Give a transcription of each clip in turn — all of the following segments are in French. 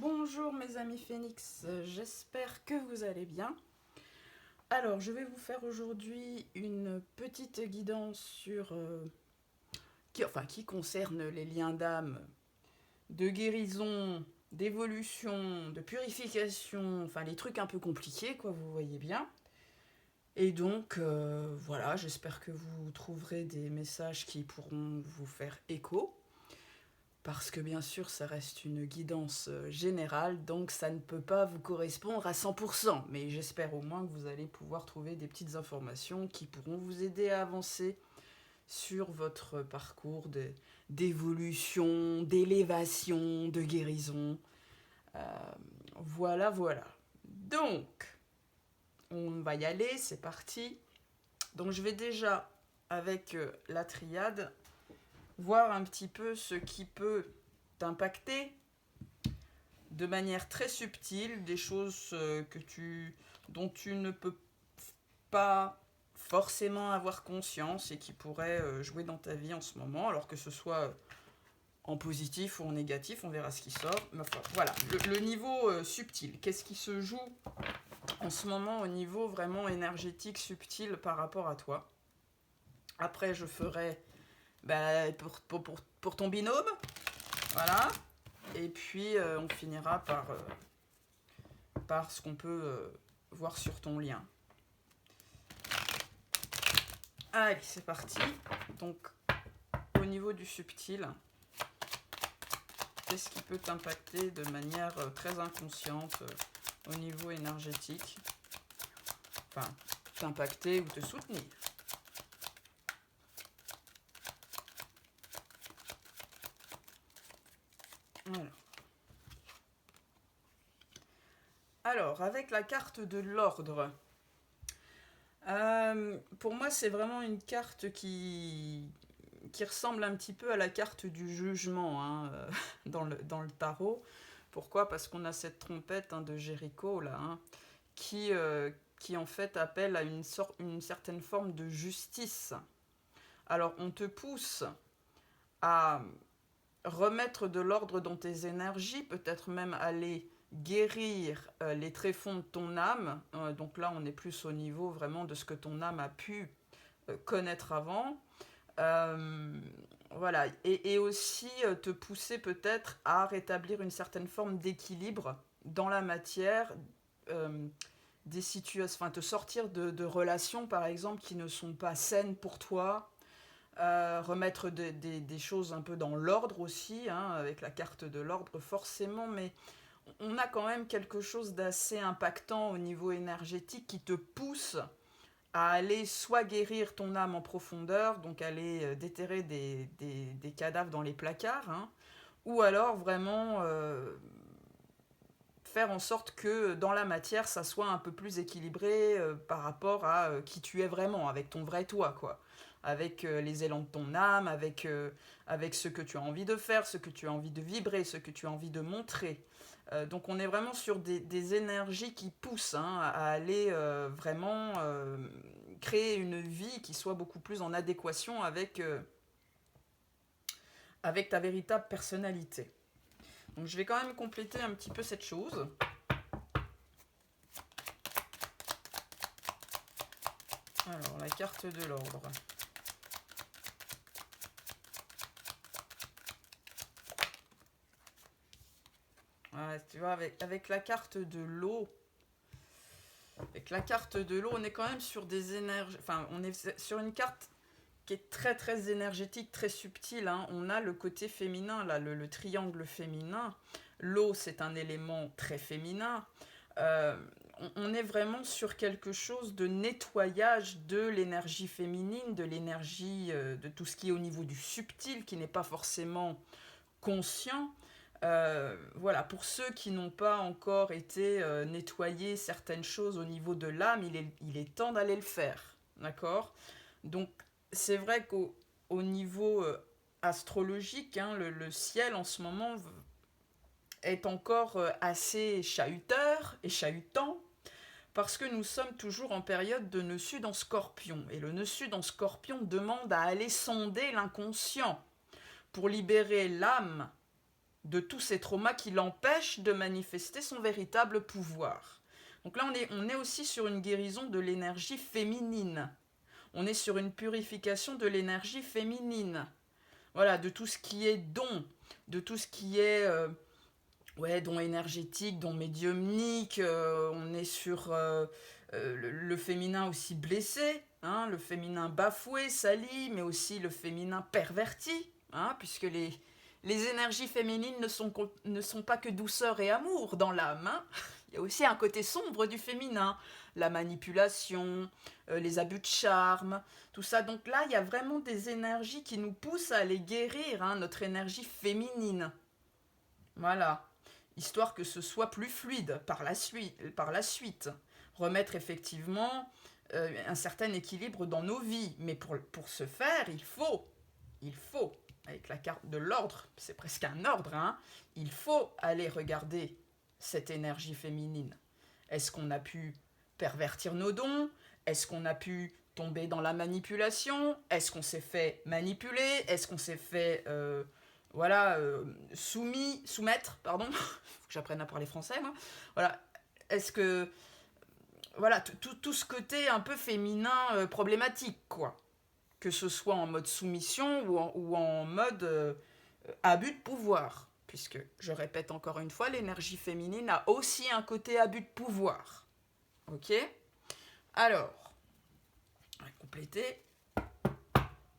Bonjour mes amis Phénix, j'espère que vous allez bien. Alors je vais vous faire aujourd'hui une petite guidance qui concerne les liens d'âme, de guérison, d'évolution, de purification, enfin les trucs un peu compliqués quoi, vous voyez bien. Et donc voilà, j'espère que vous trouverez des messages qui pourront vous faire écho. Parce que bien sûr, ça reste une guidance générale, donc ça ne peut pas vous correspondre à 100%. Mais j'espère au moins que vous allez pouvoir trouver des petites informations qui pourront vous aider à avancer sur votre parcours d'évolution, d'élévation, de guérison. Euh, voilà. Donc, on va y aller, c'est parti. Donc je vais déjà, avec la triade, voir un petit peu ce qui peut t'impacter de manière très subtile, des choses dont tu ne peux pas forcément avoir conscience et qui pourraient jouer dans ta vie en ce moment, alors que ce soit en positif ou en négatif, on verra ce qui sort. Mais enfin, voilà, le niveau subtil, qu'est-ce qui se joue en ce moment au niveau vraiment énergétique, subtil par rapport à toi. Après, je ferai pour ton binôme, voilà. Et puis, on finira par ce qu'on peut voir sur ton lien. Allez, c'est parti. Donc, au niveau du subtil, qu'est-ce qui peut t'impacter de manière très inconsciente au niveau énergétique? Enfin, t'impacter ou te soutenir. Alors, avec la carte de l'ordre, pour moi, c'est vraiment une carte qui ressemble un petit peu à la carte du jugement hein, dans le tarot. Pourquoi? Parce qu'on a cette trompette de Jéricho là, qui en fait appelle à une certaine forme de justice. Alors, on te pousse à remettre de l'ordre dans tes énergies, peut-être même aller guérir les tréfonds de ton âme. Donc là, on est plus au niveau vraiment de ce que ton âme a pu connaître avant. Voilà. Et aussi te pousser peut-être à rétablir une certaine forme d'équilibre dans la matière, des situations, enfin te sortir de relations par exemple qui ne sont pas saines pour toi, remettre des choses un peu dans l'ordre aussi, hein, avec la carte de l'ordre forcément, mais on a quand même quelque chose d'assez impactant au niveau énergétique qui te pousse à aller soit guérir ton âme en profondeur, donc aller déterrer des cadavres dans les placards, hein, ou alors vraiment faire en sorte que dans la matière, ça soit un peu plus équilibré par rapport à qui tu es vraiment, avec ton vrai toi, quoi. Avec les élans de ton âme, avec ce que tu as envie de faire, ce que tu as envie de vibrer, ce que tu as envie de montrer. Donc on est vraiment sur des énergies qui poussent hein, à aller vraiment créer une vie qui soit beaucoup plus en adéquation avec ta véritable personnalité. Donc je vais quand même compléter un petit peu cette chose. Alors, la carte de l'ordre. Ouais, tu vois, avec la carte de l'eau, on est quand même sur des énergies. Enfin, on est sur une carte qui est très très énergétique, très subtile. Hein. On a le côté féminin, là, le triangle féminin. L'eau, c'est un élément très féminin. On est vraiment sur quelque chose de nettoyage de l'énergie féminine, de l'énergie, de tout ce qui est au niveau du subtil, qui n'est pas forcément conscient. Voilà, pour ceux qui n'ont pas encore été nettoyés certaines choses au niveau de l'âme, il est temps d'aller le faire. D'accord? Donc, c'est vrai qu'au niveau astrologique, hein, le ciel en ce moment est encore assez chahuteur et chahutant parce que nous sommes toujours en période de nœud sud en scorpion. Et le nœud sud en scorpion demande à aller sonder l'inconscient pour libérer l'âme de tous ces traumas qui l'empêchent de manifester son véritable pouvoir. Donc là, on est aussi sur une guérison de l'énergie féminine. On est sur une purification de l'énergie féminine. Voilà, de tout ce qui est don, de tout ce qui est don énergétique, don médiumnique. On est sur le féminin aussi blessé, hein, le féminin bafoué, sali, mais aussi le féminin perverti, hein, puisque les énergies féminines ne sont pas que douceur et amour dans l'âme. Hein. Il y a aussi un côté sombre du féminin, la manipulation, les abus de charme, tout ça. Donc là, il y a vraiment des énergies qui nous poussent à aller guérir, hein, notre énergie féminine. Voilà. Histoire que ce soit plus fluide par la suite. Remettre effectivement un certain équilibre dans nos vies. Mais pour ce faire, il faut, avec la carte de l'ordre, c'est presque un ordre, hein, il faut aller regarder cette énergie féminine. Est-ce qu'on a pu pervertir nos dons? Est-ce qu'on a pu tomber dans la manipulation? Est-ce qu'on s'est fait manipuler? Est-ce qu'on s'est fait soumettre, pardon, faut que j'apprenne à parler français, moi. Voilà, est-ce que, voilà, tout ce côté un peu féminin problématique, quoi. Que ce soit en mode soumission ou en mode abus de pouvoir. Puisque, je répète encore une fois, l'énergie féminine a aussi un côté abus de pouvoir. Ok? Alors, on va compléter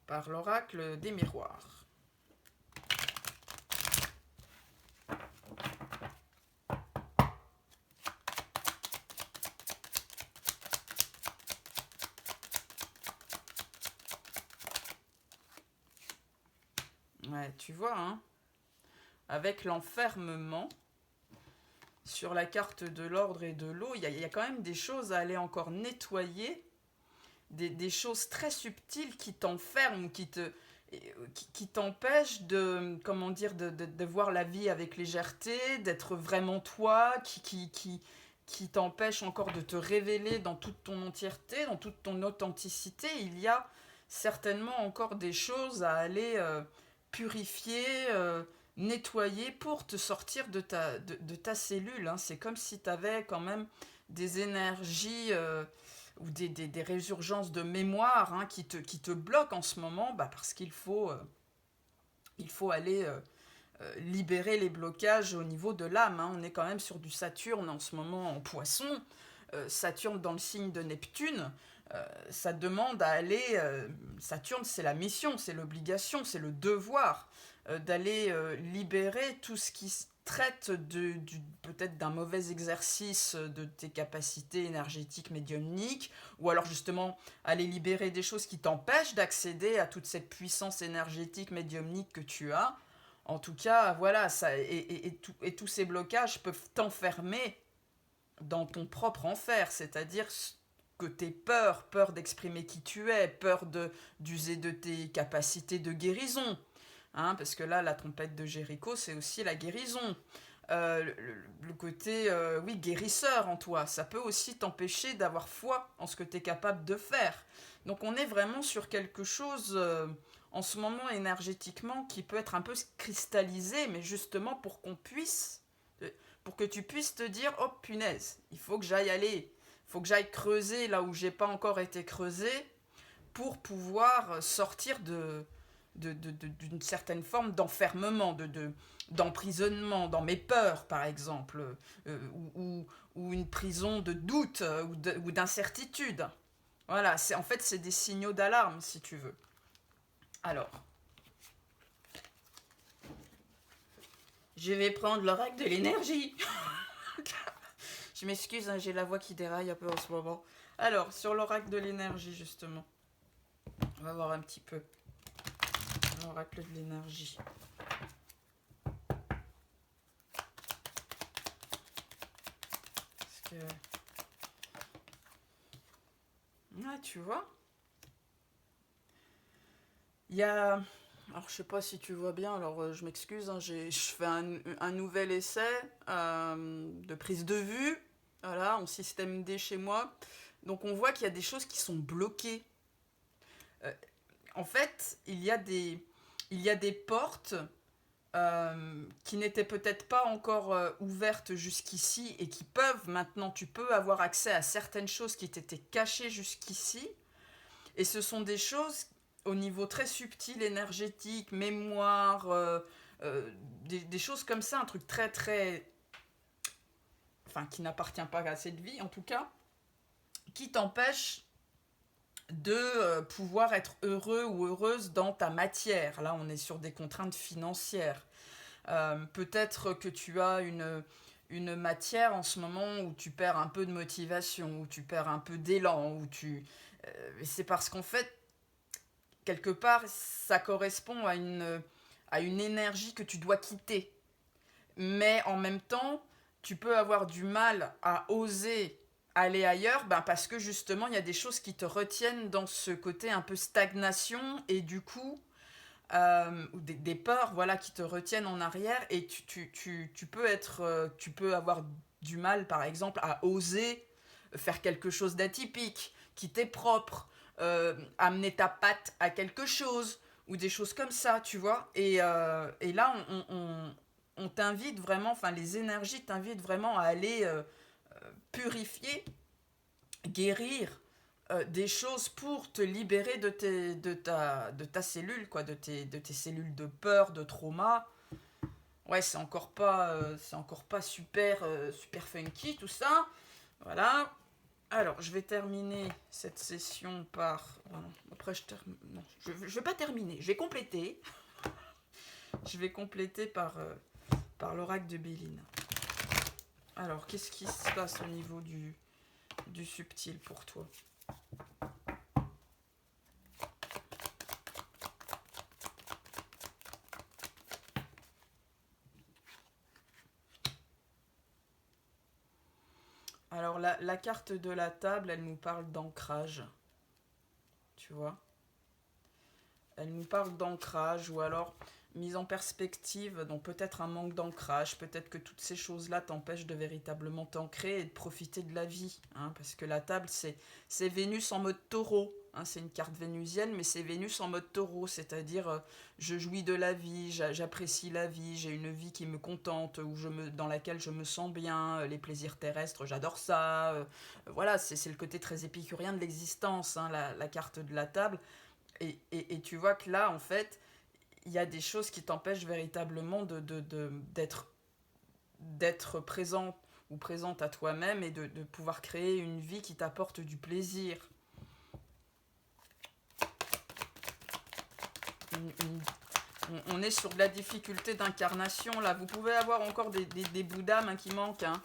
par l'oracle des miroirs. Ouais, tu vois, hein, avec l'enfermement, sur la carte de l'ordre et de l'eau, il y a quand même des choses à aller encore nettoyer, des choses très subtiles qui t'enferment, qui t'empêchent de, comment dire, de voir la vie avec légèreté, d'être vraiment toi, qui t'empêchent encore de te révéler dans toute ton entièreté, dans toute ton authenticité. Il y a certainement encore des choses à aller purifier, nettoyer pour te sortir de ta cellule. Hein. C'est comme si tu avais quand même des énergies ou des résurgences de mémoire, hein, qui te bloquent en ce moment, parce qu'il faut aller libérer les blocages au niveau de l'âme. Hein. On est quand même sur du Saturne en ce moment en Poisson. Saturne dans le signe de Neptune. Ça demande à aller... Saturne, c'est la mission, c'est l'obligation, c'est le devoir d'aller libérer tout ce qui traite peut-être d'un mauvais exercice de tes capacités énergétiques médiumniques, ou alors justement aller libérer des choses qui t'empêchent d'accéder à toute cette puissance énergétique médiumnique que tu as. En tout cas, voilà, ça, et tous ces blocages peuvent t'enfermer dans ton propre enfer, c'est-à-dire que t'aies peur d'exprimer qui tu es, peur d'user de tes capacités de guérison, hein, parce que là, la trompette de Jéricho, c'est aussi la guérison. Le côté, oui, guérisseur en toi, ça peut aussi t'empêcher d'avoir foi en ce que tu es capable de faire. Donc on est vraiment sur quelque chose, en ce moment énergétiquement, qui peut être un peu cristallisé, mais justement pour que tu puisses te dire, oh punaise, il faut que j'aille aller, il faut que j'aille creuser là où j'ai pas encore été creusé, pour pouvoir sortir d'une certaine forme d'enfermement, d'emprisonnement dans mes peurs, par exemple, ou une prison de doute ou d'incertitude. Voilà, en fait, c'est des signaux d'alarme, si tu veux. Alors, je vais prendre l'oracle de l'énergie. Je m'excuse, hein, j'ai la voix qui déraille un peu en ce moment. Alors, sur l'oracle de l'énergie, justement, on va voir un petit peu. L'oracle de l'énergie. Parce que... Ouais, tu vois. Il y a... Alors, je sais pas si tu vois bien, alors je m'excuse, hein, je fais un nouvel essai de prise de vue, voilà, en système D chez moi. Donc, on voit qu'il y a des choses qui sont bloquées. En fait, il y a des portes qui n'étaient peut-être pas encore ouvertes jusqu'ici et qui peuvent maintenant, tu peux avoir accès à certaines choses qui t'étaient cachées jusqu'ici. Et ce sont des choses au niveau très subtil, énergétique, mémoire, des choses comme ça, un truc très très... Enfin, qui n'appartient pas à cette vie en tout cas, qui t'empêche de pouvoir être heureux ou heureuse dans ta matière. Là, on est sur des contraintes financières. Peut-être que tu as une matière en ce moment où tu perds un peu de motivation, où tu perds un peu d'élan, où tu... c'est parce qu'en fait, quelque part, ça correspond à une énergie que tu dois quitter. Mais en même temps, tu peux avoir du mal à oser aller ailleurs, ben parce que justement, il y a des choses qui te retiennent dans ce côté un peu stagnation, et du coup, ou des peurs, voilà, qui te retiennent en arrière, et tu peux tu peux avoir du mal, par exemple, à oser faire quelque chose d'atypique, qui t'est propre, amener ta patte à quelque chose, ou des choses comme ça, tu vois. Et là, on t'invite vraiment, enfin, les énergies t'invitent vraiment à aller purifier, guérir des choses pour te libérer de ta cellule, quoi, de tes cellules de peur, de trauma. Ouais, c'est encore pas super, super funky tout ça. Voilà. Alors, je vais terminer cette session par... Oh non, après non, je vais pas terminer, je vais compléter. Je vais compléter par l'oracle de Béline. Alors, qu'est-ce qui se passe au niveau du subtil pour toi? Alors, la carte de la table, elle nous parle d'ancrage. Tu vois? Elle nous parle d'ancrage, ou alors mise en perspective, donc peut-être un manque d'ancrage, peut-être que toutes ces choses-là t'empêchent de véritablement t'ancrer et de profiter de la vie, hein, parce que la table, c'est Vénus en mode taureau, hein, c'est une carte vénusienne, mais c'est Vénus en mode taureau, c'est-à-dire je jouis de la vie, j'apprécie la vie, j'ai une vie qui me contente, dans laquelle je me sens bien, les plaisirs terrestres, j'adore ça, voilà, c'est le côté très épicurien de l'existence, hein, la carte de la table. Et tu vois que là, en fait, il y a des choses qui t'empêchent véritablement d'être présent ou présente à toi-même, et de pouvoir créer une vie qui t'apporte du plaisir. On est sur de la difficulté d'incarnation, là. Vous pouvez avoir encore des bouts d'âme, hein, qui manquent, hein.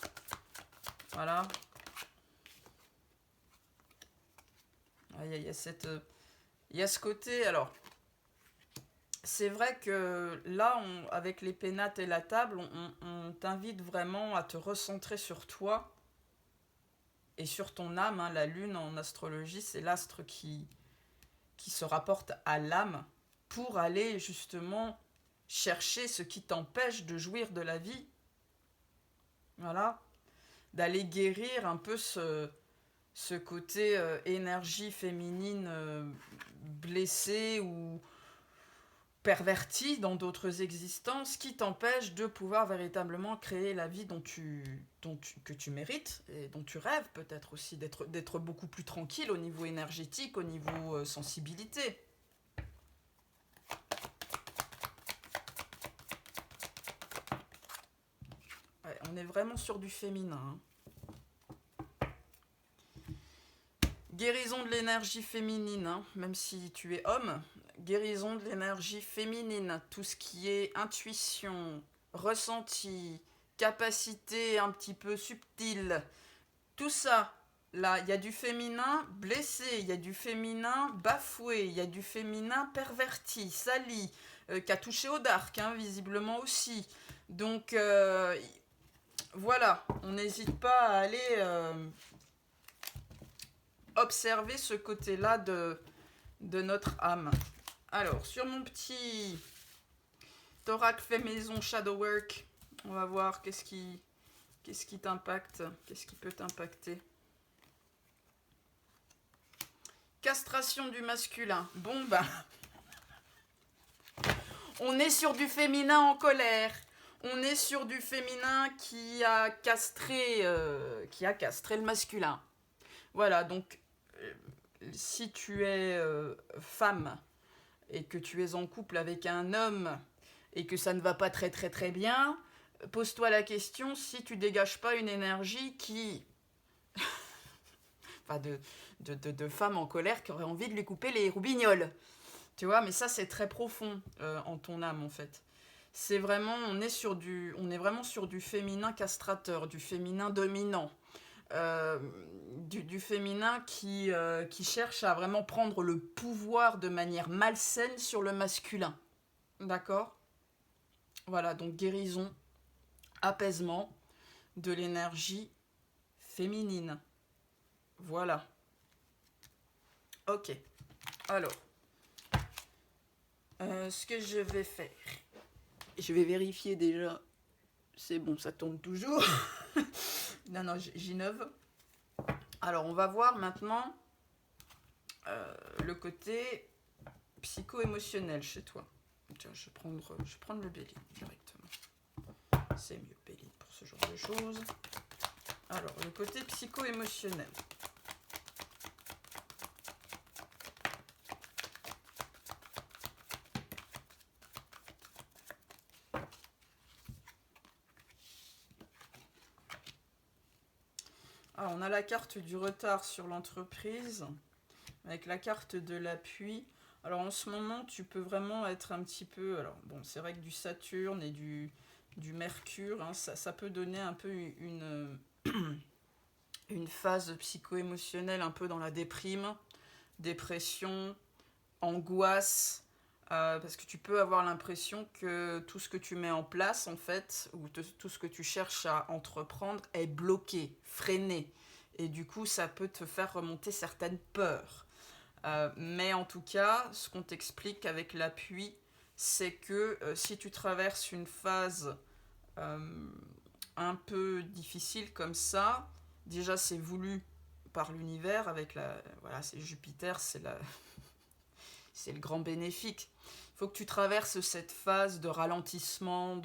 Voilà. Il y a il y a ce côté, alors... C'est vrai que là, avec les pénates et la table, on t'invite vraiment à te recentrer sur toi et sur ton âme, hein. La lune en astrologie, c'est l'astre qui se rapporte à l'âme, pour aller justement chercher ce qui t'empêche de jouir de la vie. Voilà. D'aller guérir un peu ce côté énergie féminine blessée ou perverti dans d'autres existences, qui t'empêche de pouvoir véritablement créer la vie que tu mérites, et dont tu rêves peut-être aussi, d'être beaucoup plus tranquille au niveau énergétique, au niveau sensibilité. Ouais, on est vraiment sur du féminin, hein. Guérison de l'énergie féminine, hein, même si tu es homme. Guérison de l'énergie féminine, tout ce qui est intuition, ressenti, capacité un petit peu subtile, tout ça. Là, il y a du féminin blessé, il y a du féminin bafoué, il y a du féminin perverti, sali, qui a touché au dark, hein, visiblement aussi. Donc, voilà, on n'hésite pas à aller observer ce côté-là de notre âme. Alors, sur mon petit oracle fait maison shadow work, on va voir qu'est-ce qui t'impacte, qu'est-ce qui peut t'impacter. Castration du masculin. Bon, bah, On est sur du féminin en colère. On est sur du féminin qui a castré le masculin. Voilà, donc si tu es femme et que tu es en couple avec un homme et que ça ne va pas très très très bien, pose-toi la question si tu dégages pas une énergie qui... enfin, de femme en colère qui aurait envie de lui couper les roubignoles. Tu vois, mais ça c'est très profond en ton âme en fait. C'est vraiment, on est vraiment sur du féminin castrateur, du féminin dominant. Du féminin qui cherche à vraiment prendre le pouvoir de manière malsaine sur le masculin. D'accord? Voilà, donc guérison, apaisement de l'énergie féminine. Voilà. Ok. Alors, ce que je vais faire, je vais vérifier déjà. C'est bon, ça tourne toujours. Non, j'innove. Alors, on va voir maintenant le côté psycho-émotionnel chez toi. Tiens, je vais prendre le Béline directement. C'est mieux, Béline, pour ce genre de choses. Alors, le côté psycho-émotionnel. Alors, on a la carte du retard sur l'entreprise, avec la carte de l'appui. Alors, en ce moment, tu peux vraiment être un petit peu... Alors, bon, c'est vrai que du Saturne et du Mercure, hein, ça peut donner un peu une phase psycho-émotionnelle un peu dans la dépression, angoisse, parce que tu peux avoir l'impression que tout ce que tu mets en place, en fait, ou tout ce que tu cherches à entreprendre est bloqué, freiné. Et du coup, ça peut te faire remonter certaines peurs. Mais en tout cas, ce qu'on t'explique avec l'appui, c'est que si tu traverses une phase un peu difficile comme ça, déjà c'est voulu par l'univers, avec voilà, c'est Jupiter, c'est le grand bénéfique. Il faut que tu traverses cette phase de ralentissement,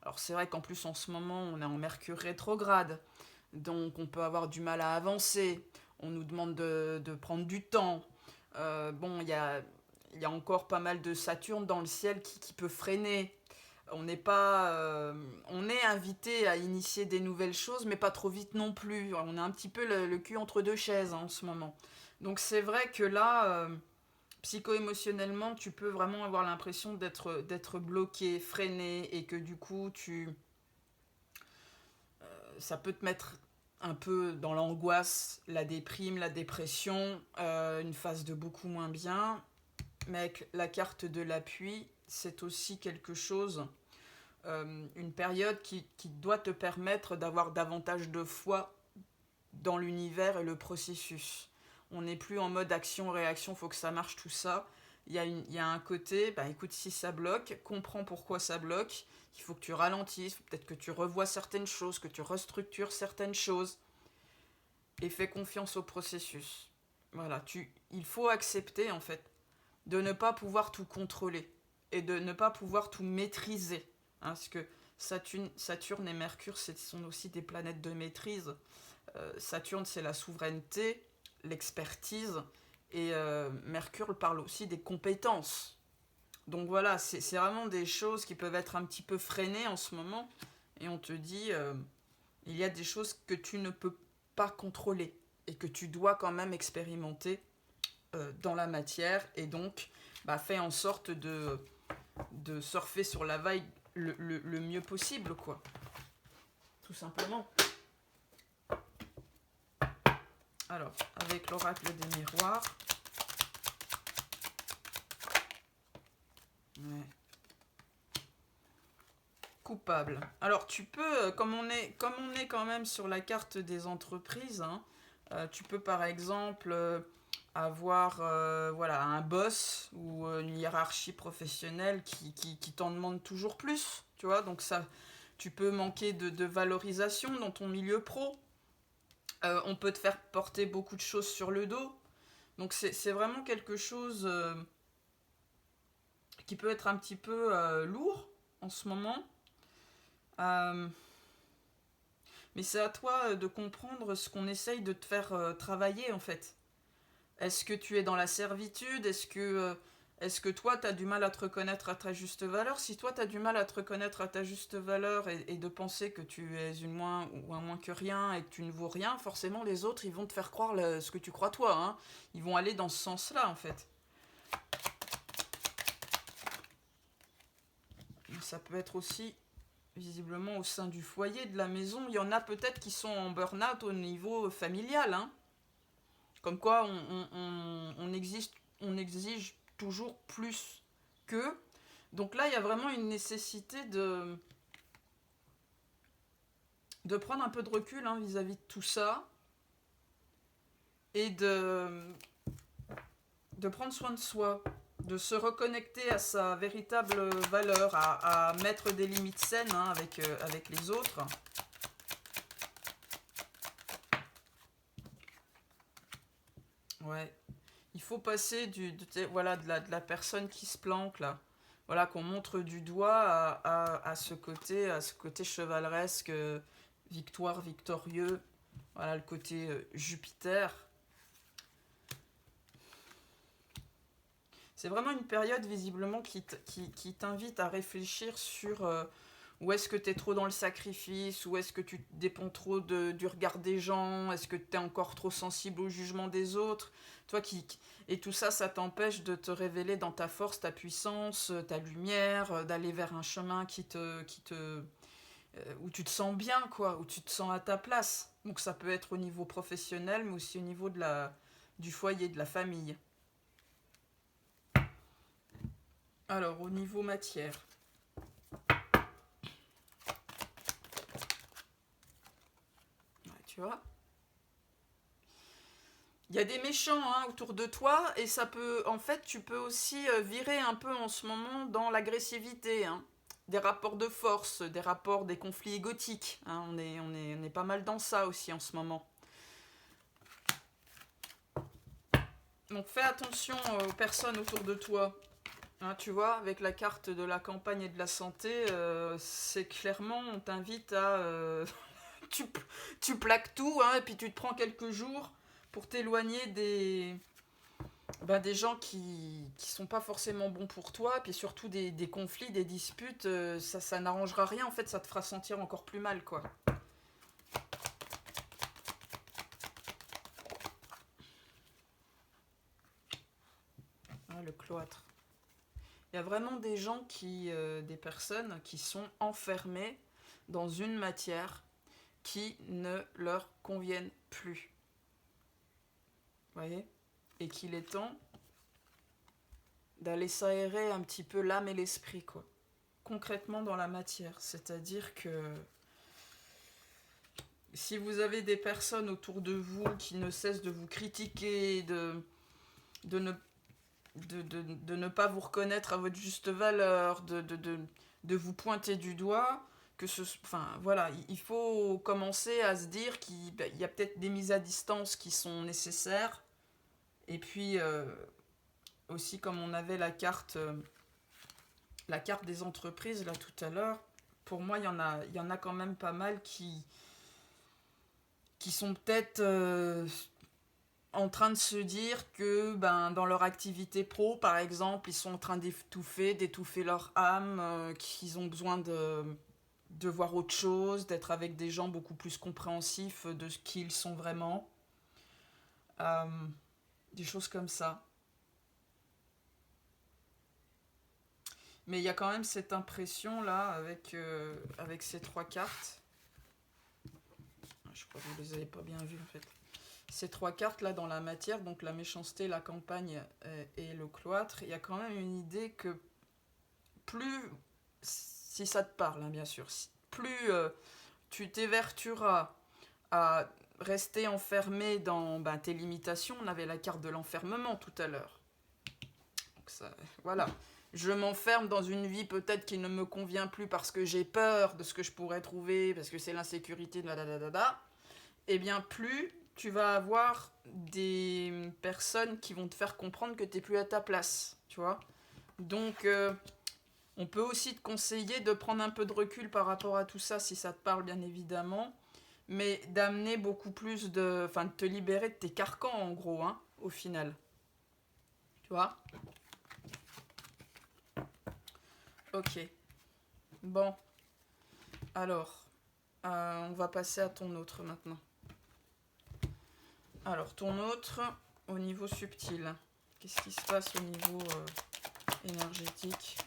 alors c'est vrai qu'en plus en ce moment on est en Mercure rétrograde, donc on peut avoir du mal à avancer, on nous demande de prendre du temps. Bon, il y a encore pas mal de Saturne dans le ciel qui peut freiner. On est invité à initier des nouvelles choses, mais pas trop vite non plus. On a un petit peu le cul entre deux chaises, hein, en ce moment. Donc c'est vrai que là, psycho-émotionnellement, tu peux vraiment avoir l'impression d'être bloqué, freiné, et que du coup, ça peut te mettre un peu dans l'angoisse, la déprime, la dépression, une phase de beaucoup moins bien. Mais avec la carte de l'appui, c'est aussi quelque chose, une période qui doit te permettre d'avoir davantage de foi dans l'univers et le processus. On n'est plus en mode action-réaction, faut que ça marche tout ça. Il y a un côté, bah écoute, si ça bloque, comprends pourquoi ça bloque. Il faut que tu ralentisses, peut-être que tu revoies certaines choses, que tu restructures certaines choses. Et fais confiance au processus. Voilà, il faut accepter en fait de ne pas pouvoir tout contrôler et de ne pas pouvoir tout maîtriser. Hein, parce que Saturne et Mercure, ce sont aussi des planètes de maîtrise. Saturne, c'est la souveraineté, l'expertise, et Mercure parle aussi des compétences. Donc voilà, c'est vraiment des choses qui peuvent être un petit peu freinées en ce moment, et on te dit, il y a des choses que tu ne peux pas contrôler, et que tu dois quand même expérimenter dans la matière, et donc fais en sorte de surfer sur la vague le mieux possible, quoi. Tout simplement. Alors, avec l'oracle des miroirs. Ouais. Coupable. Alors, tu peux, comme on est quand même sur la carte des entreprises, hein, tu peux par exemple avoir voilà, un boss ou une hiérarchie professionnelle qui t'en demande toujours plus, tu vois, donc ça, tu peux manquer de valorisation dans ton milieu pro. On peut te faire porter beaucoup de choses sur le dos. Donc c'est vraiment quelque chose qui peut être un petit peu lourd en ce moment. Euh, mais c'est à toi de comprendre ce qu'on essaye de te faire travailler en fait. Est-ce que tu es dans la servitude? Est-ce que toi, tu as du mal à te reconnaître à ta juste valeur? Si toi, tu as du mal à te reconnaître à ta juste valeur et de penser que tu es une moins ou un moins que rien et que tu ne vaux rien, forcément, les autres, ils vont te faire croire ce que tu crois toi. Hein. Ils vont aller dans ce sens-là, en fait. Ça peut être aussi, visiblement, au sein du foyer, de la maison. Il y en a peut-être qui sont en burn-out au niveau familial. Hein. Comme quoi, on exige toujours plus qu'eux. Donc là, il y a vraiment une nécessité de prendre un peu de recul hein, vis-à-vis de tout ça et de prendre soin de soi, de se reconnecter à sa véritable valeur, à mettre des limites saines hein, avec les autres. Ouais. Il faut passer voilà, de la personne qui se planque là. Voilà, qu'on montre du doigt à ce côté chevaleresque, victorieux. Voilà, le côté Jupiter. C'est vraiment une période visiblement qui t'invite à réfléchir sur où est-ce que tu es trop dans le sacrifice, où est-ce que tu dépends trop du regard des gens, est-ce que tu es encore trop sensible au jugement des autres. Toi et tout ça, ça t'empêche de te révéler dans ta force, ta puissance, ta lumière, d'aller vers un chemin où tu te sens bien, quoi, où tu te sens à ta place. Donc ça peut être au niveau professionnel, mais aussi au niveau du foyer, de la famille. Alors, au niveau matière. Ouais, tu vois. Il y a des méchants hein, autour de toi et ça peut, en fait, tu peux aussi virer un peu en ce moment dans l'agressivité, hein. Des rapports de force, des conflits égotiques. Hein. On est pas mal dans ça aussi en ce moment. Donc fais attention aux personnes autour de toi. Hein, tu vois, avec la carte de la campagne et de la santé, c'est clairement, on t'invite à... tu, tu plaques tout, hein, et puis tu te prends quelques jours pour t'éloigner des gens qui sont pas forcément bons pour toi, puis surtout des conflits, des disputes, ça n'arrangera rien, en fait, ça te fera sentir encore plus mal, quoi. Ah, le cloître. Il y a vraiment des gens des personnes qui sont enfermées dans une matière qui ne leur conviennent plus. Vous voyez? Et qu'il est temps d'aller s'aérer un petit peu l'âme et l'esprit, quoi. Concrètement dans la matière. C'est-à-dire que si vous avez des personnes autour de vous qui ne cessent de vous critiquer, de ne, de ne pas vous reconnaître à votre juste valeur, de vous pointer du doigt, enfin voilà, il faut commencer à se dire qu'il y a peut-être des mises à distance qui sont nécessaires. Et puis aussi comme on avait la carte des entreprises là tout à l'heure, pour moi il y en a quand même pas mal qui sont peut-être en train de se dire que dans leur activité pro par exemple ils sont en train d'étouffer leur âme, qu'ils ont besoin de voir autre chose, d'être avec des gens beaucoup plus compréhensifs de ce qu'ils sont vraiment, euh, des choses comme ça. Mais il y a quand même cette impression là avec ces trois cartes. Je crois que vous les avez pas bien vues en fait. Ces trois cartes là dans la matière, donc la méchanceté, la campagne et le cloître, il y a quand même une idée que plus, si ça te parle hein, bien sûr, plus tu t'évertueras à rester enfermé dans tes limitations. On avait la carte de l'enfermement tout à l'heure. Donc ça, voilà. Je m'enferme dans une vie peut-être qui ne me convient plus parce que j'ai peur de ce que je pourrais trouver, parce que c'est l'insécurité, et bien plus tu vas avoir des personnes qui vont te faire comprendre que tu n'es plus à ta place, tu vois. Donc, on peut aussi te conseiller de prendre un peu de recul par rapport à tout ça, si ça te parle, bien évidemment. Mais d'amener beaucoup plus de... Enfin, de te libérer de tes carcans, en gros, hein, au final. Tu vois? Ok. Bon. Alors, on va passer à ton autre maintenant. Alors, ton autre, au niveau subtil. Qu'est-ce qui se passe au niveau énergétique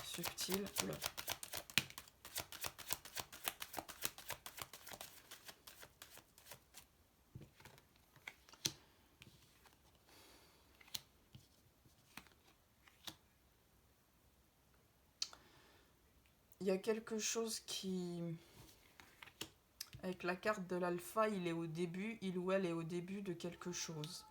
subtil? Oula. Il y a quelque chose qui... Avec la carte de l'alpha, il est au début, il ou elle est au début de quelque chose.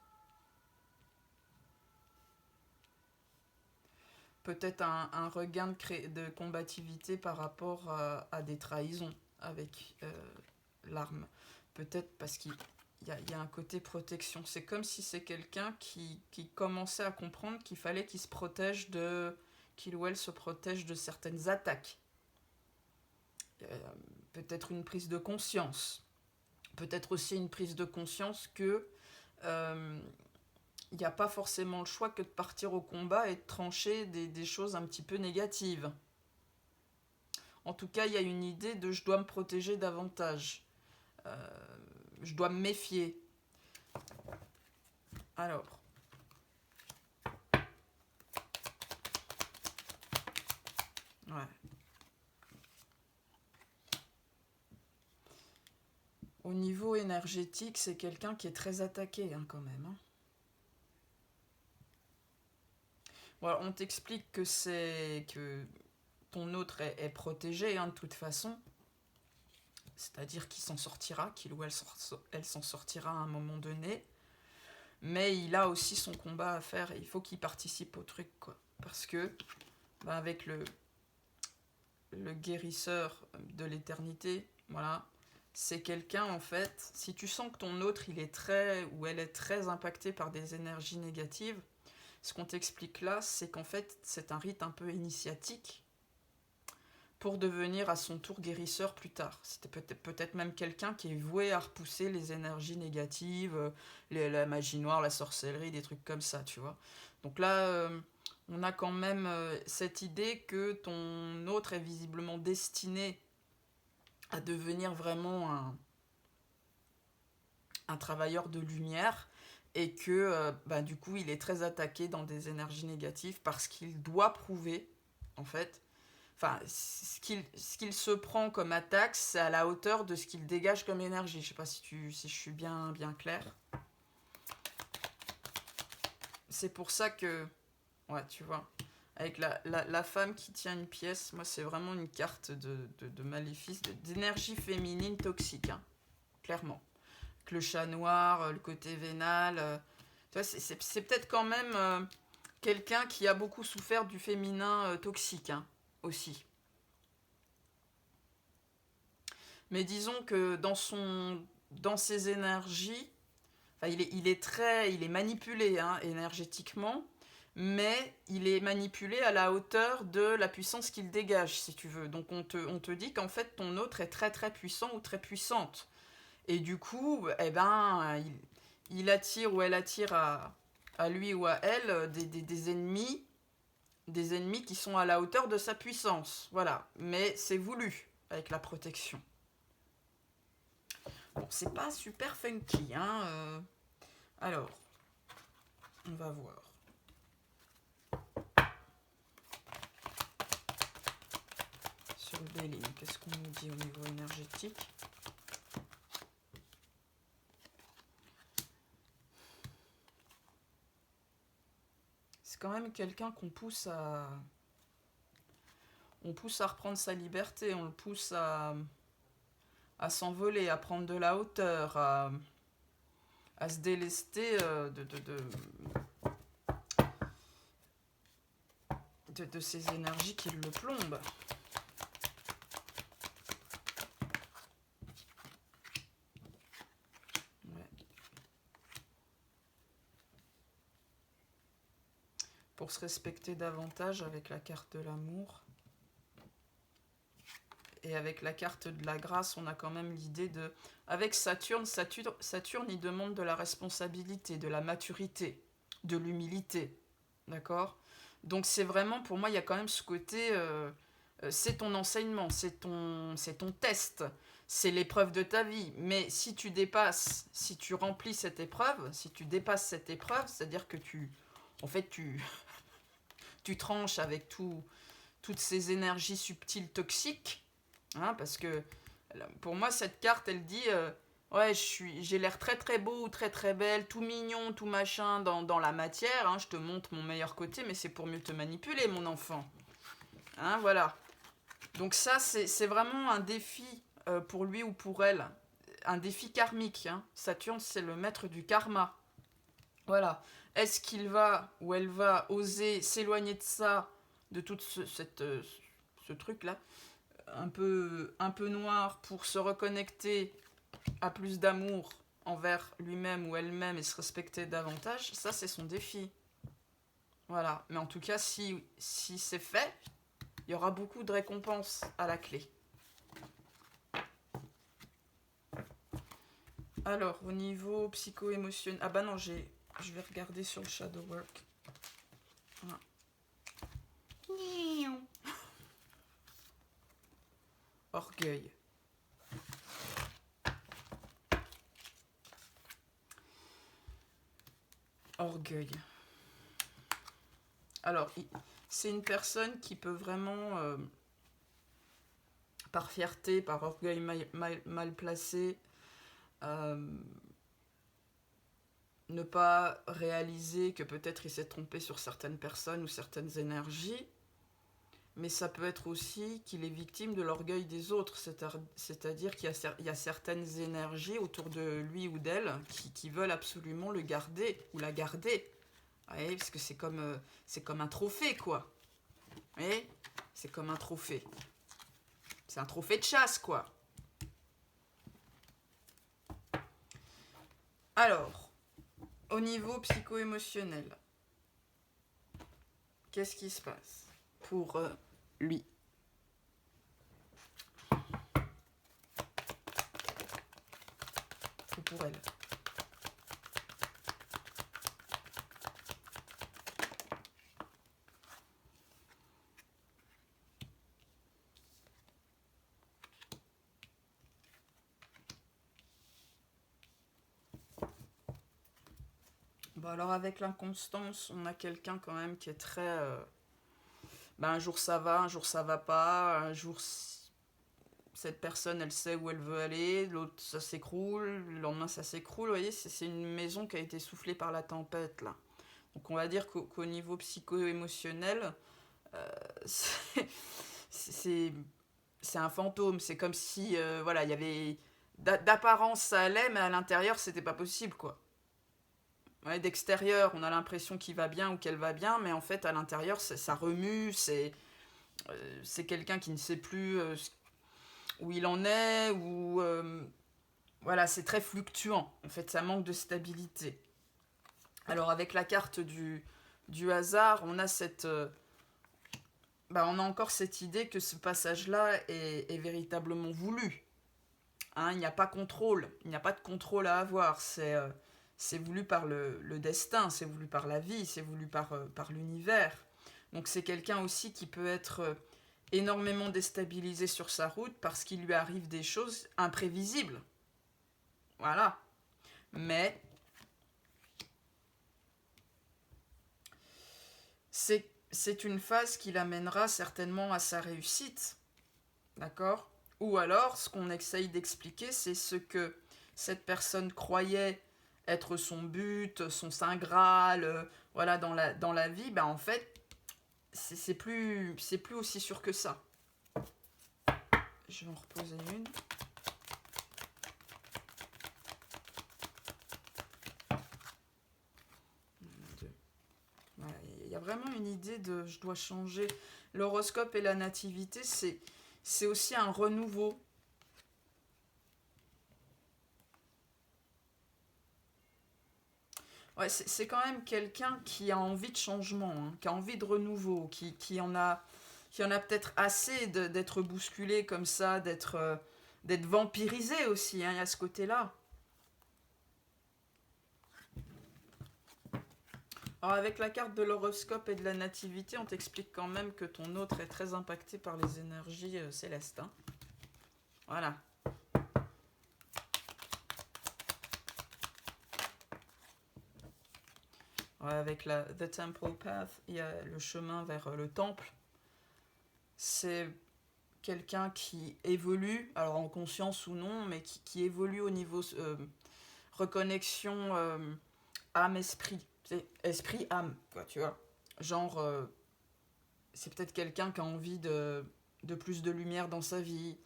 Peut-être un regain de combativité par rapport à des trahisons avec l'arme. Peut-être parce qu'il y a un côté protection. C'est comme si c'est quelqu'un qui commençait à comprendre qu'il fallait qu'il se protège qu'il ou elle se protège de certaines attaques. Peut-être une prise de conscience. Peut-être aussi une prise de conscience que il n'y a pas forcément le choix que de partir au combat et de trancher des choses un petit peu négatives. En tout cas, il y a une idée de je dois me protéger davantage. Je dois me méfier. Alors. Ouais. Au niveau énergétique, c'est quelqu'un qui est très attaqué, hein, quand même. Hein. Voilà, on t'explique que ton autre est protégé, hein, de toute façon. C'est-à-dire qu'il s'en sortira, qu'il ou elle s'en sortira à un moment donné. Mais il a aussi son combat à faire et il faut qu'il participe au truc, quoi. Parce que, avec le guérisseur de l'éternité, voilà, c'est quelqu'un, en fait, si tu sens que ton autre, il est très, ou elle est très impactée par des énergies négatives, ce qu'on t'explique là, c'est qu'en fait, c'est un rite un peu initiatique pour devenir à son tour guérisseur plus tard. C'était peut-être même quelqu'un qui est voué à repousser les énergies négatives, la magie noire, la sorcellerie, des trucs comme ça, tu vois. Donc là, on a quand même cette idée que ton autre est visiblement destiné à devenir vraiment un travailleur de lumière et que du coup il est très attaqué dans des énergies négatives parce qu'il doit prouver, en fait, enfin, ce qu'il se prend comme attaque, c'est à la hauteur de ce qu'il dégage comme énergie. Je sais pas si je suis bien clair. C'est pour ça que, ouais, tu vois, avec la femme qui tient une pièce, moi c'est vraiment une carte de maléfice, d'énergie féminine toxique, hein, clairement. Que le chat noir, le côté vénal, tu vois, c'est peut-être quand même quelqu'un qui a beaucoup souffert du féminin toxique, hein, aussi. Mais disons que dans ses énergies, enfin, il est manipulé, hein, énergétiquement, mais il est manipulé à la hauteur de la puissance qu'il dégage, si tu veux. Donc on te dit qu'en fait ton autre est très très puissant ou très puissante. Et du coup, eh ben, il attire ou elle attire à lui ou à elle des ennemis qui sont à la hauteur de sa puissance. Voilà. Mais c'est voulu avec la protection. Bon, c'est pas super funky, hein. Alors, on va voir. Sur le Béline, qu'est-ce qu'on nous dit au niveau énergétique? C'est quand même quelqu'un qu'on pousse à... On pousse à reprendre sa liberté, on le pousse à s'envoler, à prendre de la hauteur, à se délester de ces énergies qui le plombent. pour se respecter davantage avec la carte de l'amour. Et avec la carte de la grâce, on a quand même l'idée de... Avec Saturne, il demande de la responsabilité, de la maturité, de l'humilité. D'accord? Donc c'est vraiment, pour moi, il y a quand même ce côté... c'est ton enseignement, c'est ton test, c'est l'épreuve de ta vie. Mais si tu dépasses, si tu remplis cette épreuve, si tu dépasses cette épreuve, c'est-à-dire que tu tranches avec toutes ces énergies subtiles toxiques, hein, parce que pour moi, cette carte, elle dit ouais, j'ai l'air très très beau ou très très belle, tout mignon, tout machin dans la matière, hein, je te montre mon meilleur côté, mais c'est pour mieux te manipuler, mon enfant. Hein, voilà. Donc ça, c'est vraiment un défi pour lui ou pour elle. Un défi karmique. Hein. Saturne, c'est le maître du karma. Voilà. Est-ce qu'il va ou elle va oser s'éloigner de ça, de tout ce truc-là, un peu noir, pour se reconnecter à plus d'amour envers lui-même ou elle-même et se respecter davantage? Ça, c'est son défi. Voilà. Mais en tout cas, si c'est fait, il y aura beaucoup de récompenses à la clé. Alors, au niveau psycho-émotionnel... Ah bah non, je vais regarder sur le shadow work. Voilà. Orgueil. Orgueil. Alors, c'est une personne qui peut vraiment, par fierté, par orgueil mal placé, ne pas réaliser que peut-être il s'est trompé sur certaines personnes ou certaines énergies, mais ça peut être aussi qu'il est victime de l'orgueil des autres, c'est-à-dire qu'il y a certaines énergies autour de lui ou d'elle qui veulent absolument le garder ou la garder. Ouais, parce que c'est comme un trophée, quoi. Oui, c'est comme un trophée. C'est un trophée de chasse, quoi. Alors, au niveau psycho-émotionnel, qu'est-ce qui se passe pour lui? Ou pour elle? Bon, alors avec l'inconstance, on a quelqu'un quand même qui est très... un jour ça va, un jour ça va pas, un jour cette personne elle sait où elle veut aller, l'autre ça s'écroule, le lendemain ça s'écroule. Vous voyez, c'est une maison qui a été soufflée par la tempête là. Donc on va dire qu'au niveau psycho-émotionnel, c'est un fantôme. C'est comme si voilà, il y avait d'apparence ça allait, mais à l'intérieur c'était pas possible, quoi. Ouais, d'extérieur, on a l'impression qu'il va bien ou qu'elle va bien, mais en fait, à l'intérieur, ça remue, c'est quelqu'un qui ne sait plus où il en est, ou... voilà, c'est très fluctuant. En fait, ça manque de stabilité. Alors, avec la carte du hasard, on a on a encore cette idée que ce passage-là est véritablement voulu. Hein, il n'y a pas contrôle, il n'y a pas de contrôle à avoir. C'est voulu par le destin, c'est voulu par la vie, c'est voulu par l'univers. Donc c'est quelqu'un aussi qui peut être énormément déstabilisé sur sa route parce qu'il lui arrive des choses imprévisibles. Voilà. Mais c'est une phase qui l'amènera certainement à sa réussite. D'accord? Ou alors, ce qu'on essaye d'expliquer, c'est ce que cette personne croyait être son but, son saint graal, voilà, dans la vie, en fait, c'est plus aussi sûr que ça. Je vais en reposer une. Voilà, il y a vraiment une idée de je dois changer. L'horoscope et la nativité, c'est aussi un renouveau. Ouais, c'est quand même quelqu'un qui a envie de changement, hein, qui a envie de renouveau, qui en a peut-être assez d'être bousculé comme ça, d'être vampirisé aussi, hein, il y a ce côté-là. Alors avec la carte de l'horoscope et de la nativité, on t'explique quand même que ton autre est très impacté par les énergies célestes. Hein. Voilà. Ouais, avec la The Temple Path, il y a le chemin vers le temple. C'est quelqu'un qui évolue, alors en conscience ou non, mais qui évolue au niveau reconnexion âme-esprit. C'est esprit-âme, quoi, tu vois. Genre, c'est peut-être quelqu'un qui a envie de plus de lumière dans sa vie,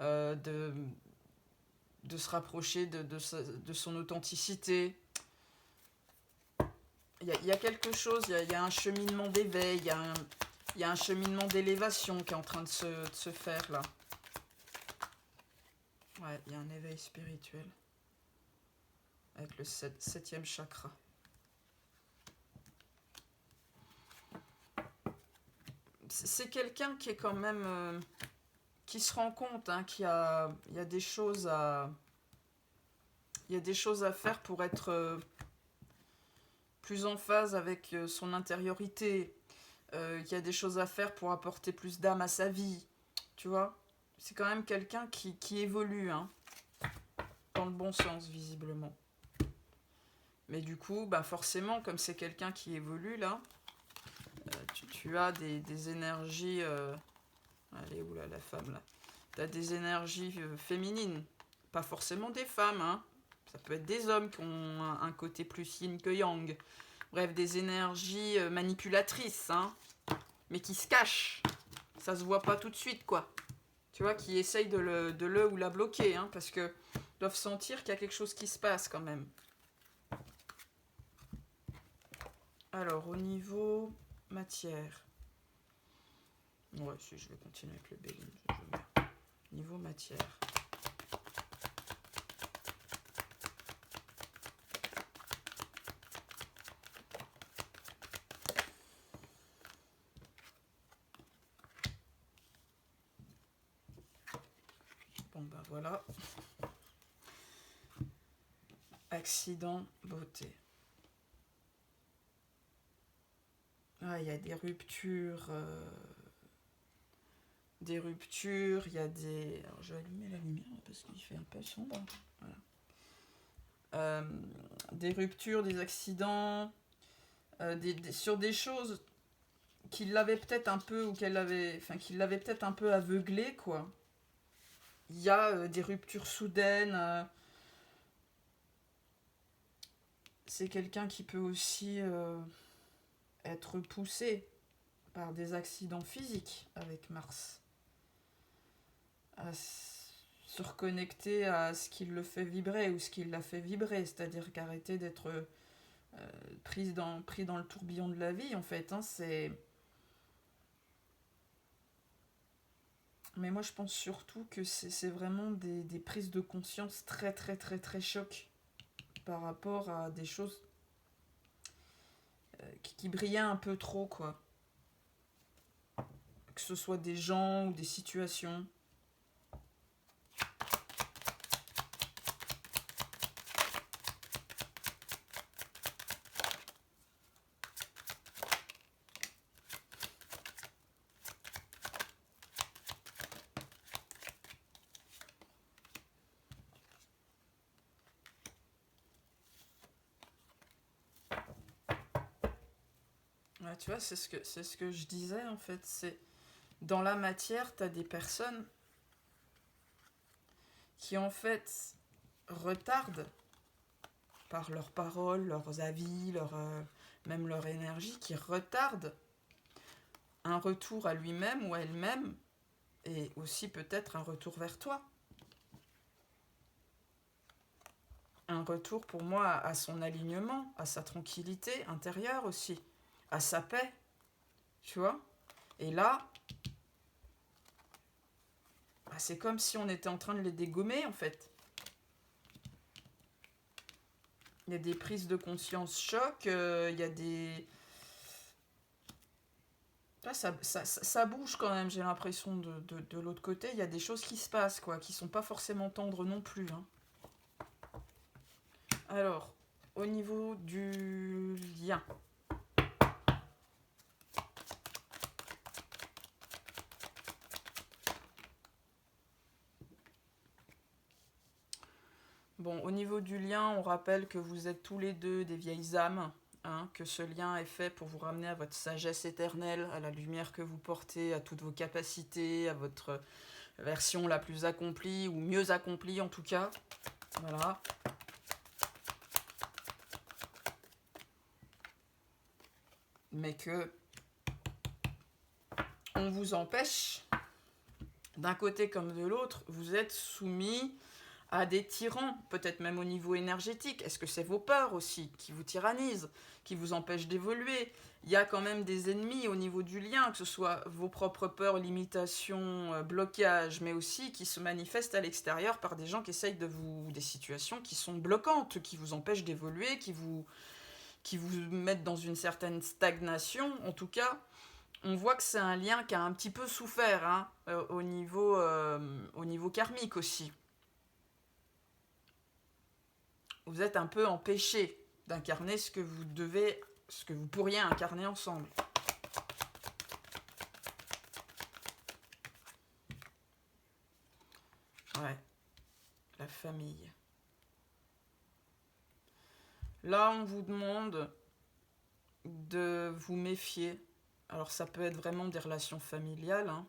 euh, de, de se rapprocher de son authenticité. Il y a quelque chose, il y a un cheminement d'éveil, il y a un cheminement d'élévation qui est en train de se faire là. Ouais, il y a un éveil spirituel avec le septième chakra. C'est quelqu'un qui est quand même... qui se rend compte hein, il y a des choses à... Il y a des choses à faire pour être plus en phase avec son intériorité. Il y a des choses à faire pour apporter plus d'âme à sa vie. Tu vois? C'est quand même quelqu'un qui évolue, hein, dans le bon sens, visiblement. Mais du coup, bah forcément, comme c'est quelqu'un qui évolue, là, tu as des énergies... elle est où, là, la femme, là? Tu as des énergies féminines. Pas forcément des femmes, hein. Ça peut être des hommes qui ont un côté plus yin que yang. Bref, des énergies manipulatrices, hein, mais qui se cachent. Ça se voit pas tout de suite, quoi. Tu vois, qui essayent de le ou la bloquer, hein, parce que doivent sentir qu'il y a quelque chose qui se passe quand même. Alors, au niveau matière. Ouais, si je vais continuer avec le Béline. Niveau matière. Bon, ben voilà. Accident, beauté. Ah, il y a des ruptures. Des ruptures, il y a des... Alors, je vais allumer la lumière parce qu'il fait un peu sombre. Voilà. Des ruptures, des accidents, sur des choses qui l'avaient peut-être un peu, ou qu'elle avait... Enfin, qui l'avaient peut-être un peu aveuglé, quoi. Il y a des ruptures soudaines. C'est quelqu'un qui peut aussi être poussé par des accidents physiques avec Mars. À se reconnecter à ce qui le fait vibrer ou ce qui l'a fait vibrer, c'est-à-dire qu'arrêter d'être pris dans le tourbillon de la vie, en fait. Hein, c'est... Mais moi, je pense surtout que c'est vraiment des prises de conscience très, très, très, très chocs par rapport à des choses qui brillaient un peu trop, quoi. Que ce soit des gens ou des situations. Ouais, tu vois, c'est ce que je disais, en fait. C'est dans la matière, tu as des personnes qui, en fait, retardent par leurs paroles, leurs avis, même leur énergie, qui retardent un retour à lui-même ou à elle-même, et aussi peut-être un retour vers toi. Un retour pour moi à son alignement, à sa tranquillité intérieure aussi, à sa paix, tu vois. Et là, bah, c'est comme si on était en train de les dégommer, en fait. Il y a des prises de conscience choc, il y a des... Là, ça bouge quand même, j'ai l'impression de l'autre côté. Il y a des choses qui se passent, quoi, qui sont pas forcément tendres non plus. Hein. Alors, au niveau du lien. Bon, au niveau du lien, on rappelle que vous êtes tous les deux des vieilles âmes, hein, que ce lien est fait pour vous ramener à votre sagesse éternelle, à la lumière que vous portez, à toutes vos capacités, à votre version la plus accomplie, ou mieux accomplie en tout cas. Voilà. Mais que on vous empêche, d'un côté comme de l'autre, vous êtes soumis à des tyrans, peut-être même au niveau énergétique. Est-ce que c'est vos peurs aussi qui vous tyrannisent, qui vous empêchent d'évoluer? Il y a quand même des ennemis au niveau du lien, que ce soit vos propres peurs, limitations, blocages, mais aussi qui se manifestent à l'extérieur par des gens qui essayent de vous... des situations qui sont bloquantes, qui vous empêchent d'évoluer, qui vous mettent dans une certaine stagnation. En tout cas, on voit que c'est un lien qui a un petit peu souffert, hein, au niveau karmique aussi. Vous êtes un peu empêché d'incarner ce que vous pourriez incarner ensemble. Ouais, la famille. Là, on vous demande de vous méfier. Alors, ça peut être vraiment des relations familiales, hein,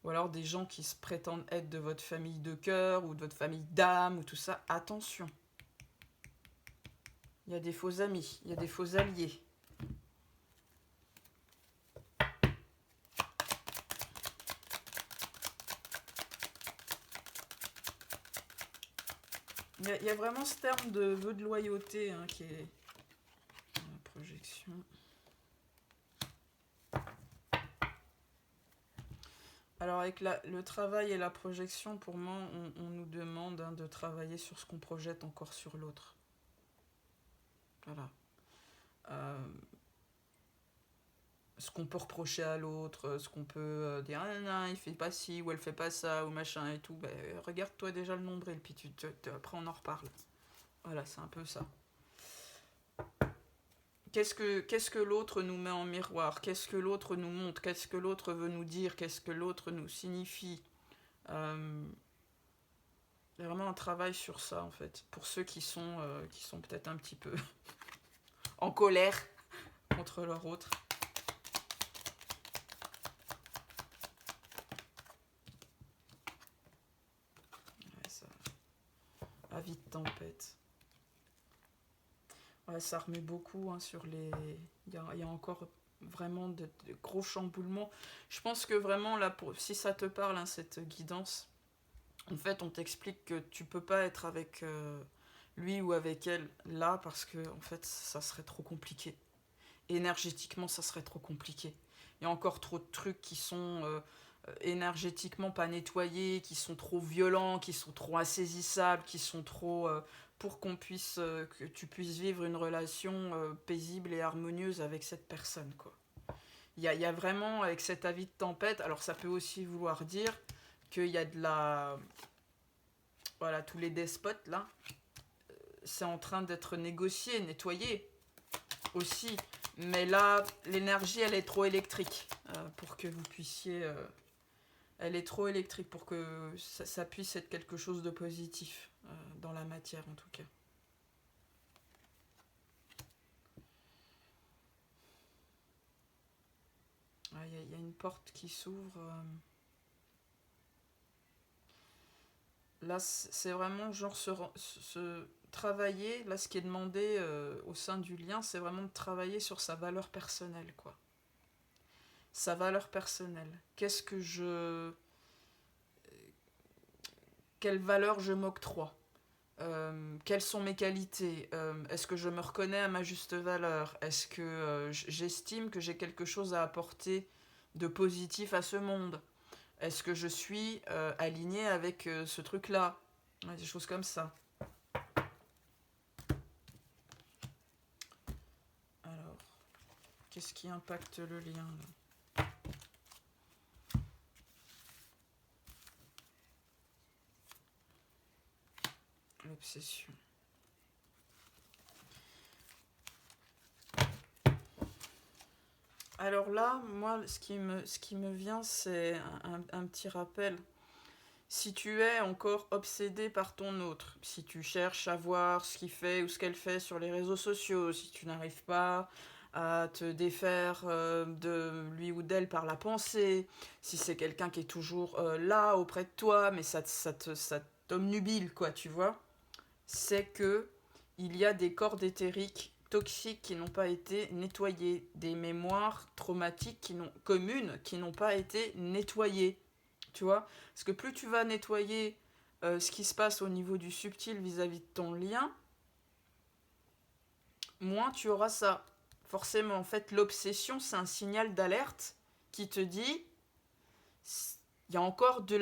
ou alors des gens qui se prétendent être de votre famille de cœur ou de votre famille d'âme ou tout ça. Attention. Il y a des faux amis, il y a des faux alliés. Il y a vraiment ce terme de vœu de loyauté, hein, qui est dans la projection. Alors avec le travail et la projection, pour moi, on nous demande, hein, de travailler sur ce qu'on projette encore sur l'autre. Voilà. Ce qu'on peut reprocher à l'autre, ce qu'on peut dire, ah non, il fait pas ci, ou elle fait pas ça, ou machin et tout. Ben, regarde-toi déjà le nombril, puis après on en reparle. Voilà, c'est un peu ça. Qu'est-ce que l'autre nous met en miroir? Qu'est-ce que l'autre nous montre? Qu'est-ce que l'autre veut nous dire? Qu'est-ce que l'autre nous signifie? Il y a vraiment un travail sur ça, en fait. Pour ceux qui sont peut-être un petit peu en colère contre leur autre. Ouais, ça... Avis de tempête. Ouais, ça remet beaucoup, hein, sur les... Il y a encore vraiment de gros chamboulements. Je pense que vraiment, là, si ça te parle, hein, cette guidance, en fait, on t'explique que tu peux pas être avec lui ou avec elle là, parce que, en fait, ça serait trop compliqué. Énergétiquement, ça serait trop compliqué. Il y a encore trop de trucs qui sont énergétiquement pas nettoyés, qui sont trop violents, qui sont trop insaisissables, qui sont trop... pour que tu puisses vivre une relation paisible et harmonieuse avec cette personne, quoi. Il y a vraiment, avec cet avis de tempête, alors ça peut aussi vouloir dire qu'il y a de la... Voilà, tous les despotes, là, c'est en train d'être négocié, nettoyé aussi. Mais là, l'énergie, elle est trop électrique pour que vous puissiez... elle est trop électrique pour que ça puisse être quelque chose de positif dans la matière, en tout cas. Il y a une porte qui s'ouvre. Là, c'est vraiment genre se travailler. Là, ce qui est demandé au sein du lien, c'est vraiment de travailler sur sa valeur personnelle, quoi. Sa valeur personnelle. Quelle valeur je m'octroie? Quelles sont mes qualités? Est-ce que je me reconnais à ma juste valeur? Est-ce que j'estime que j'ai quelque chose à apporter de positif à ce monde? Est-ce que je suis alignée avec ce truc-là? Ouais, des choses comme ça. Qu'est-ce qui impacte le lien là? L'obsession. Alors là, moi, ce qui me vient, c'est un petit rappel. Si tu es encore obsédé par ton autre, si tu cherches à voir ce qu'il fait ou ce qu'elle fait sur les réseaux sociaux, si tu n'arrives pas à te défaire de lui ou d'elle par la pensée, si c'est quelqu'un qui est toujours là auprès de toi, mais ça t'omnubile, quoi, tu vois, c'est que il y a des cordes éthériques toxiques qui n'ont pas été nettoyées, des mémoires traumatiques communes qui n'ont pas été nettoyées. Tu vois, parce que plus tu vas nettoyer ce qui se passe au niveau du subtil vis-à-vis de ton lien, moins tu auras ça. Forcément, en fait, l'obsession, c'est un signal d'alerte qui te dit il y a encore de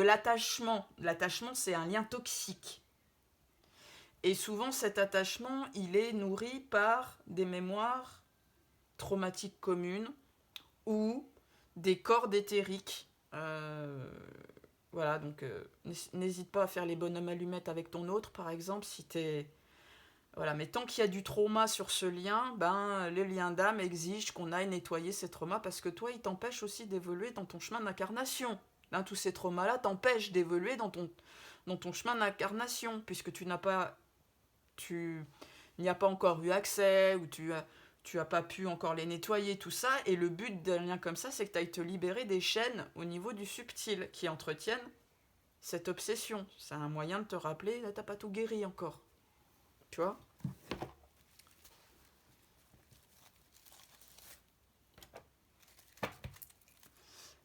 l'attachement. L'attachement, c'est un lien toxique. Et souvent, cet attachement, il est nourri par des mémoires traumatiques communes ou des cordes éthériques. Voilà, donc n'hésite pas à faire les bonhommes allumettes avec ton autre, par exemple, si t'es... Voilà, mais tant qu'il y a du trauma sur ce lien, ben, le lien d'âme exige qu'on aille nettoyer ces traumas, parce que toi, il t'empêche aussi d'évoluer dans ton chemin d'incarnation. Hein, tous ces traumas-là t'empêchent d'évoluer dans ton chemin d'incarnation, puisque tu n'y as pas encore eu accès, ou tu as pas pu encore les nettoyer, tout ça, et le but d'un lien comme ça, c'est que tu ailles te libérer des chaînes au niveau du subtil, qui entretiennent cette obsession. C'est un moyen de te rappeler, là, t'as pas tout guéri encore. Tu vois ?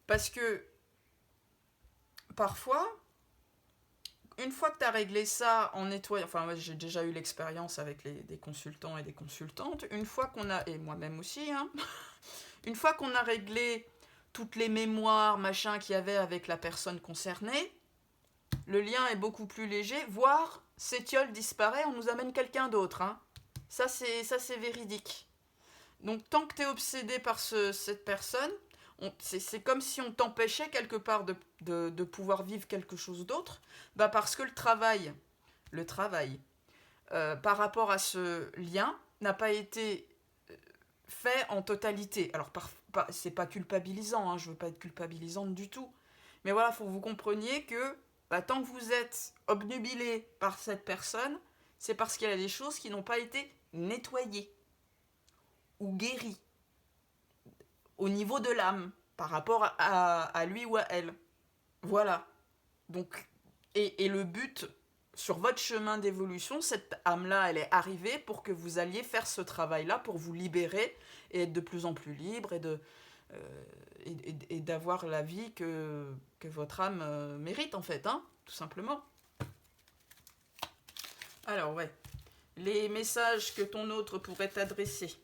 Parce que, parfois, une fois que tu as réglé ça en nettoyant, enfin moi, j'ai déjà eu l'expérience avec des consultants et des consultantes, une fois qu'on a, et moi-même aussi, hein, une fois qu'on a réglé toutes les mémoires, machin qu'il y avait avec la personne concernée, le lien est beaucoup plus léger, voire Sétiole disparaît, on nous amène quelqu'un d'autre. Hein. Ça c'est véridique. Donc tant que tu es obsédé par cette personne, c'est comme si on t'empêchait quelque part de pouvoir vivre quelque chose d'autre, bah parce que le travail par rapport à ce lien n'a pas été fait en totalité. Alors c'est pas culpabilisant, hein, je veux pas être culpabilisante du tout, mais voilà, faut que vous compreniez que bah, tant que vous êtes obnubilé par cette personne, c'est parce qu'il y a des choses qui n'ont pas été nettoyées ou guéries au niveau de l'âme par rapport à lui ou à elle. Voilà. Donc, et le but sur votre chemin d'évolution, cette âme-là, elle est arrivée pour que vous alliez faire ce travail-là, pour vous libérer et être de plus en plus libre et d'avoir la vie que votre âme mérite, en fait, hein, tout simplement. Alors, ouais. Les messages que ton autre pourrait t'adresser.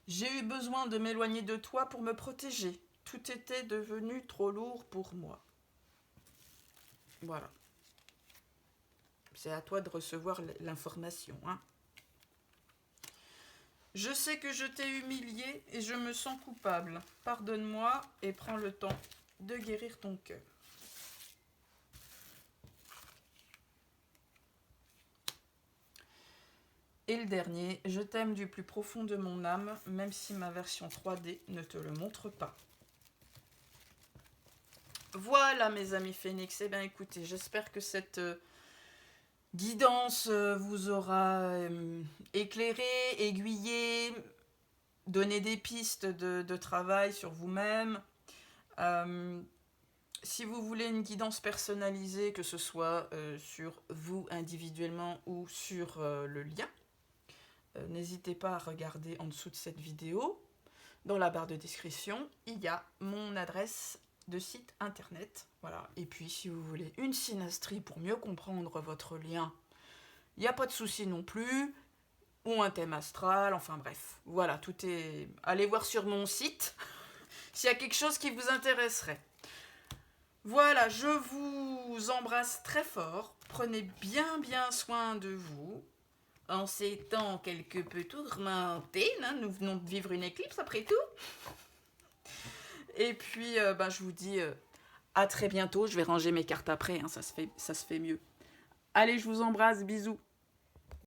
J'ai eu besoin de m'éloigner de toi pour me protéger. Tout était devenu trop lourd pour moi. Voilà. C'est à toi de recevoir l'information. Hein. Je sais que je t'ai humilié et je me sens coupable. Pardonne-moi et prends le temps de guérir ton cœur. Et le dernier, je t'aime du plus profond de mon âme, même si ma version 3D ne te le montre pas. Voilà mes amis Phénix, eh bien écoutez, j'espère que cette guidance vous aura éclairé, aiguillé, donné des pistes de travail sur vous-même. Si vous voulez une guidance personnalisée, que ce soit sur vous individuellement ou sur le lien, n'hésitez pas à regarder en dessous de cette vidéo. Dans la barre de description, il y a mon adresse de site internet. Voilà. Et puis, si vous voulez une synastrie pour mieux comprendre votre lien, il n'y a pas de souci non plus. Ou un thème astral, enfin bref. Voilà, tout est... Allez voir sur mon site s'il y a quelque chose qui vous intéresserait. Voilà, je vous embrasse très fort. Prenez bien soin de vous. En ces temps quelque peu tourmentés, hein, nous venons de vivre une éclipse après tout. Et puis, je vous dis à très bientôt. Je vais ranger mes cartes après, hein, ça se fait mieux. Allez, je vous embrasse, bisous.